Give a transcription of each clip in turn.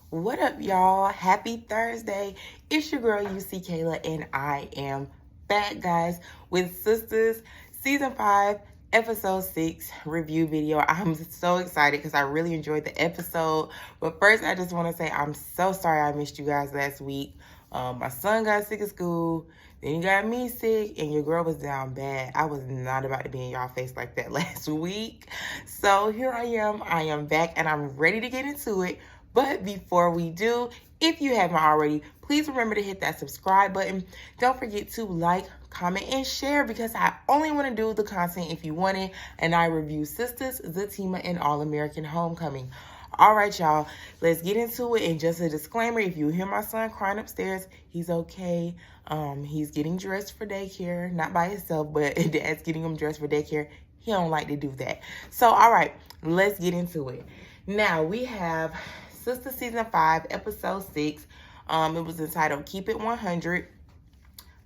What up, y'all? Happy Thursday. It's your girl, UC Kayla, and I am back, guys, with Sistas Season 5, Episode 6 review video. I'm so excited because I really enjoyed the episode. But first, I just want to say I'm so sorry I missed you guys last week. My son got sick at school. Then you got me sick, and your girl was down bad. I was not about to be in y'all face like that last week. So here I am. I am back, and I'm ready to get into it. But before we do, if you haven't already, please remember to hit that subscribe button. Don't forget to like, comment, and share because I only want to do the content if you want it. And I review Sistas, Zatima, and All American Homecoming. All right, y'all, let's get into it. And just a disclaimer, if you hear my son crying upstairs, he's okay. He's getting dressed for daycare, not by himself, but dad's getting him dressed for daycare. He don't like to do that. So, all right, let's get into it. Now, we have Sistas Season 5, Episode 6. It was entitled Keep It 100.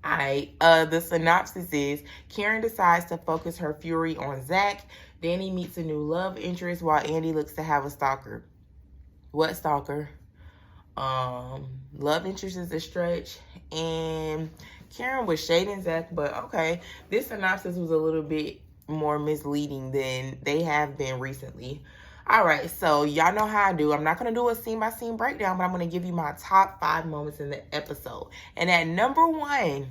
The synopsis is Karen decides to focus her fury on Zach. Danny meets a new love interest while Andy looks to have a stalker. What stalker? Love interest is a stretch. And Karen was shading Zach, but okay. This synopsis was a little bit more misleading than they have been recently. All right, so y'all know how I do. I'm not going to do a scene-by-scene breakdown, but I'm going to give you my top 5 moments in the episode. And at number 1,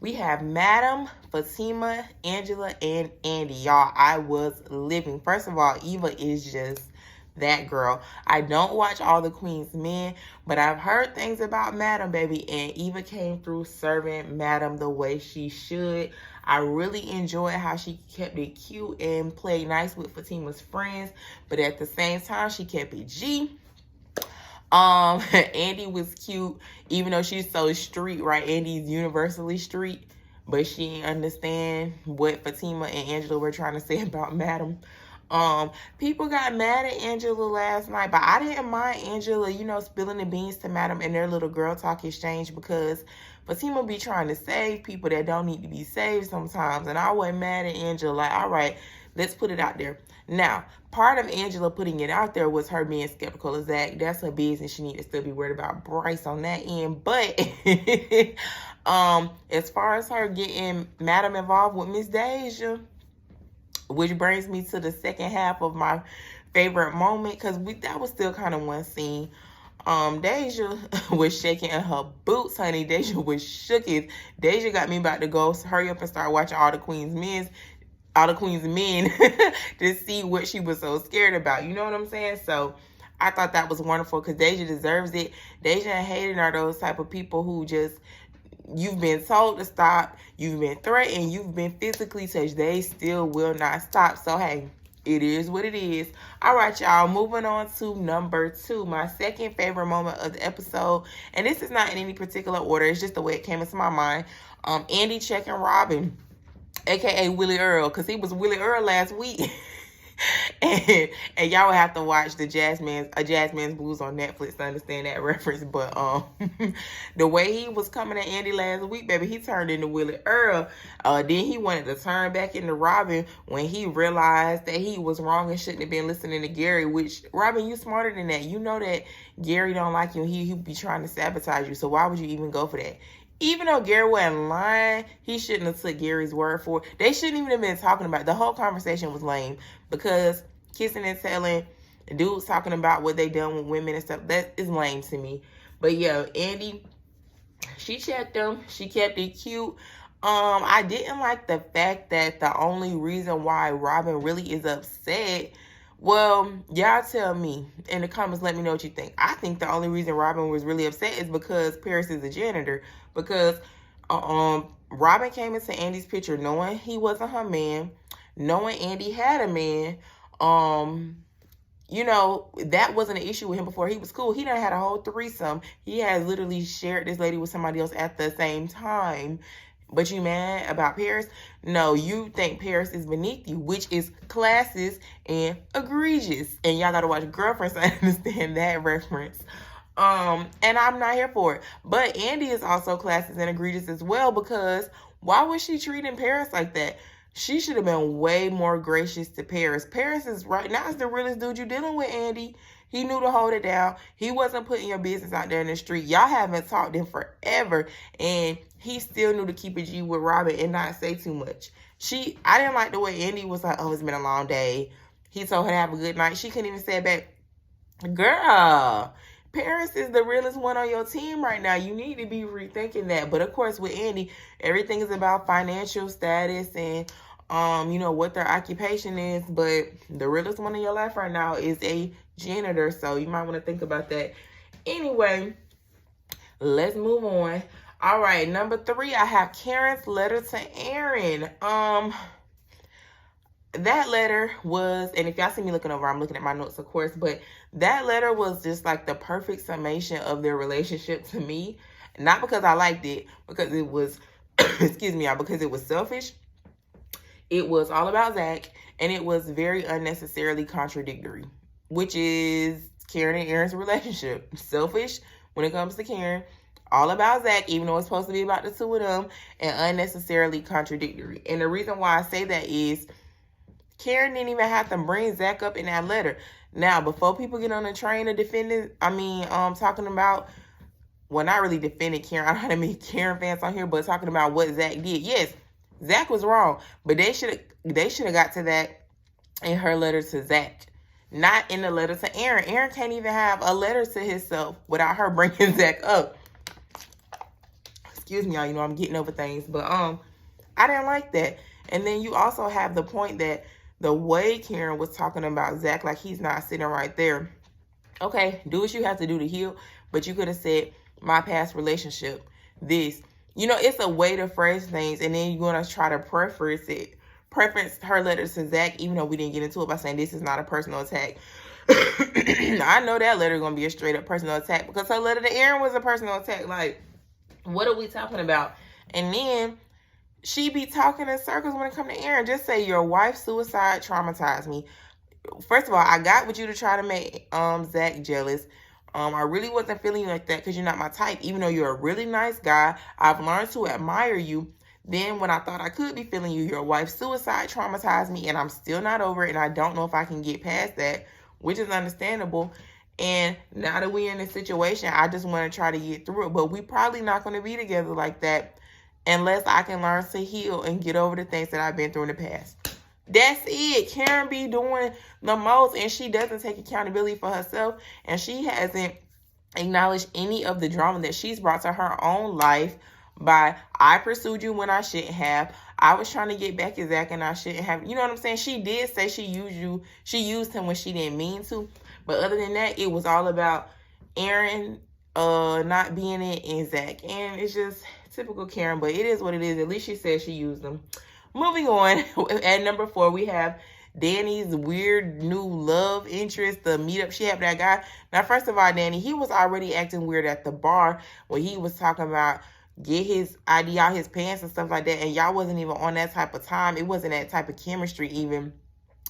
we have Madam, Fatima, Angela, and Andy. Y'all, I was living. First of all, Eva is just that girl. I don't watch all the Queen's Men, but I've heard things about Madam, baby, and Eva came through serving Madam the way she should. I really enjoyed how she kept it cute and played nice with Fatima's friends, but at the same time, she kept it G. Andy was cute, even though she's so street, right? Andy's universally street, but she didn't understand what Fatima and Angela were trying to say about Madam. People got mad at Angela last night, but I didn't mind Angela, spilling the beans to Madam and their little girl talk exchange because Fatima be trying to save people that don't need to be saved sometimes. And I wasn't mad at Angela. Like, all right, let's put it out there. Now, part of Angela putting it out there was her being skeptical of Zach. That's her business. She need to still be worried about Bryce on that end. But as far as her getting Madam involved with Miss Deja, which brings me to the second half of my favorite moment, because that was still kind of one scene. Deja was shaking in her boots, honey. Deja was shooketh. Deja got me about to go hurry up and start watching all the Queen's Men to see what she was so scared about. You know what I'm saying? So I thought that was wonderful because Deja deserves it. Deja and Hayden are those type of people who just, you've been told to stop, you've been threatened, you've been physically touched, they still will not stop. So hey, it is what it is. All right, y'all, moving on to number 2, my second favorite moment of the episode. And this is not in any particular order, it's just the way it came into my mind. Andy checking Robin, aka Willie Earl, because he was Willie Earl last week. and y'all would have to watch the Jazz Man's Blues on Netflix to understand that reference. But the way he was coming at Andy last week, baby, he turned into Willie Earl. Then he wanted to turn back into Robin when he realized that he was wrong and shouldn't have been listening to Gary. Which, Robin, you smarter than that. You know that Gary don't like you. He be trying to sabotage you. So why would you even go for that? Even though Gary wasn't lying, he shouldn't have took Gary's word for it. They shouldn't even have been talking about it. The whole conversation was lame because kissing and telling, dudes talking about what they done with women and stuff, that is lame to me. But yeah, Andy, she checked him. She kept it cute. I didn't like the fact that the only reason why Robin really is upset, well, y'all tell me in the comments, let me know what you think. I think the only reason Robin was really upset is because Paris is a janitor. Because Robin came into Andy's picture knowing he wasn't her man, knowing Andy had a man. That wasn't an issue with him before. He was cool. He done had a whole threesome. He had literally shared this lady with somebody else at the same time. But you mad about Paris? No, you think Paris is beneath you, which is classist and egregious. And y'all gotta watch Girlfriends to understand that reference. And I'm not here for it. But Andy is also classist and egregious as well, because why was she treating Paris like that? She should have been way more gracious to Paris. Paris is right now is the realest dude you're dealing with, Andy. He knew to hold it down. He wasn't putting your business out there in the street. Y'all haven't talked in forever. And he still knew to keep it G with Robin and not say too much. I didn't like the way Andy was like, oh, it's been a long day. He told her to have a good night. She couldn't even say it back. Girl, Paris is the realest one on your team right now. You need to be rethinking that. But of course, with Andy, everything is about financial status and what their occupation is. But the realest one in your life right now is a janitor. So you might want to think about that. Anyway, let's move on. All right, number 3, I have Karen's letter to Aaron. That letter was, and if y'all see me looking over, I'm looking at my notes, of course, but that letter was just like the perfect summation of their relationship to me. Not because I liked it, because it was, excuse me, y'all, because it was selfish. It was all about Zach, and it was very unnecessarily contradictory, which is Karen and Aaron's relationship. Selfish when it comes to Karen, all about Zach, even though it's supposed to be about the two of them, and unnecessarily contradictory. And the reason why I say that is Karen didn't even have to bring Zach up in that letter. Now, before people get on the train of defending, talking about, well, not really defending Karen. I don't know how to make Karen fans on here, but talking about what Zach did. Yes, Zach was wrong, but they should have got to that in her letter to Zach, not in the letter to Aaron. Aaron can't even have a letter to himself without her bringing Zach up. Excuse me, y'all. I'm getting over things, but I didn't like that. And then you also have the point that the way Karen was talking about Zach, like he's not sitting right there. Okay, do what you have to do to heal, but you could have said, my past relationship, this. It's a way to phrase things, and then you're going to try to preference her letter to Zach, even though we didn't get into it, by saying this is not a personal attack. I know that letter is going to be a straight up personal attack, because her letter to Aaron was a personal attack. Like, what are we talking about? And then she be talking in circles when it comes to Aaron. Just say your wife's suicide traumatized me. First of all, I got with you to try to make Zach jealous. I really wasn't feeling you like that because you're not my type. Even though you're a really nice guy, I've learned to admire you. Then when I thought I could be feeling you, your wife's suicide traumatized me, and I'm still not over it, and I don't know if I can get past that, which is understandable. And now that we're in this situation, I just want to try to get through it. But we probably not going to be together like that unless I can learn to heal and get over the things that I've been through in the past. That's it. Karen be doing the most, and she doesn't take accountability for herself, and she hasn't acknowledged any of the drama that she's brought to her own life by, I pursued you when I shouldn't have. I was trying to get back at Zach and I shouldn't have. You know what I'm saying? She did say she used him when she didn't mean to. But other than that, it was all about Aaron not being it and Zach. And it's just typical Karen, but it is what it is. At least she said she used them. Moving on, at number 4, we have Danny's weird new love interest, the meetup she had with that guy. Now, first of all, Danny, he was already acting weird at the bar when he was talking about get his ID out his pants and stuff like that, and y'all wasn't even on that type of time. It wasn't that type of chemistry even.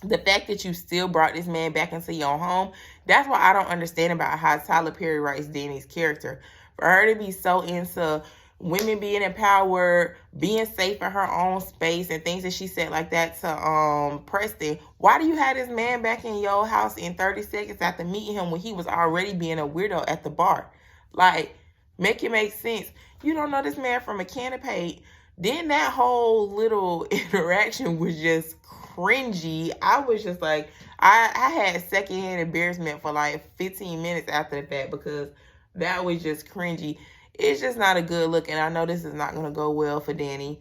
The fact that you still brought this man back into your home, that's what I don't understand about how Tyler Perry writes Danny's character. For her to be so into women being empowered, being safe in her own space, and things that she said like that to Preston. Why do you have this man back in your house in 30 seconds after meeting him when he was already being a weirdo at the bar? Like, make it make sense. You don't know this man from a can of paint. Then that whole little interaction was just cringy. I was just like, I had secondhand embarrassment for like 15 minutes after the fact because that was just cringy. It's just not a good look, and I know this is not going to go well for Danny.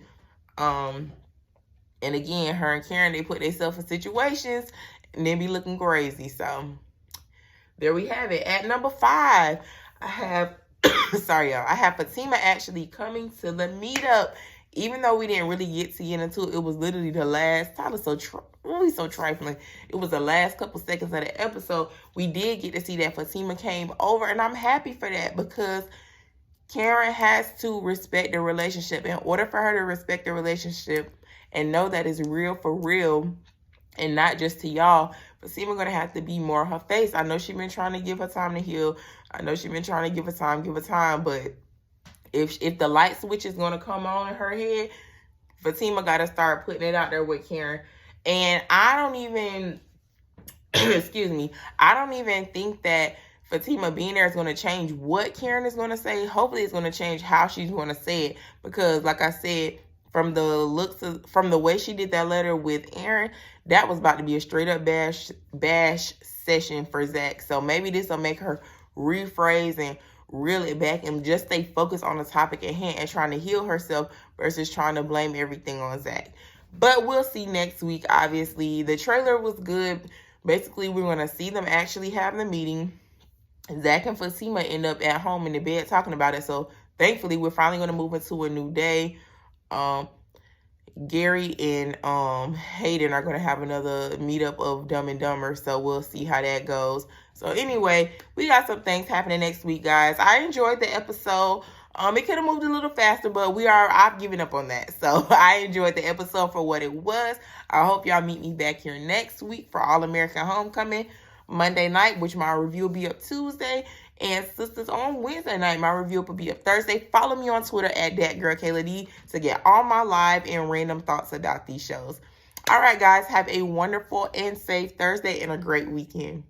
And again, her and Karen, they put themselves in situations and then be looking crazy. So there we have it. At number 5, I have, sorry y'all, I have Fatima actually coming to the meetup. Even though we didn't really get to get into it, it was literally the last, Tyler's really so trifling. It was the last couple seconds of the episode. We did get to see that Fatima came over, and I'm happy for that because Karen has to respect the relationship. In order for her to respect the relationship and know that it's real for real and not just to y'all, Fatima going to have to be more on her face. I know she's been trying to give her time to heal. I know she's been trying to give her time, but if the light switch is going to come on in her head, Fatima got to start putting it out there with Karen. And I don't even, excuse me, I don't even think that Fatima being there is going to change what Karen is going to say. Hopefully it's going to change how she's going to say it, because like I said, from the way she did that letter with Aaron, that was about to be a straight up bash session for Zach. So maybe this will make her rephrase and reel it back and just stay focused on the topic at hand and trying to heal herself versus trying to blame everything on Zach. But we'll see next week. Obviously, the trailer was good. Basically, we're going to see them actually have the meeting. Zach and Fatima end up at home in the bed talking about it. So thankfully, we're finally going to move into a new day. Gary and Hayden are going to have another meetup of Dumb and Dumber. So we'll see how that goes. So anyway, we got some things happening next week, guys. I enjoyed the episode. It could have moved a little faster, but I've given up on that. So I enjoyed the episode for what it was. I hope y'all meet me back here next week for All American Homecoming Monday night, which my review will be up Tuesday, and Sistas on Wednesday night. My review will be up Thursday. Follow me on Twitter at ThatGirlKaylaD to get all my live and random thoughts about these shows. All right, guys, have a wonderful and safe Thursday and a great weekend.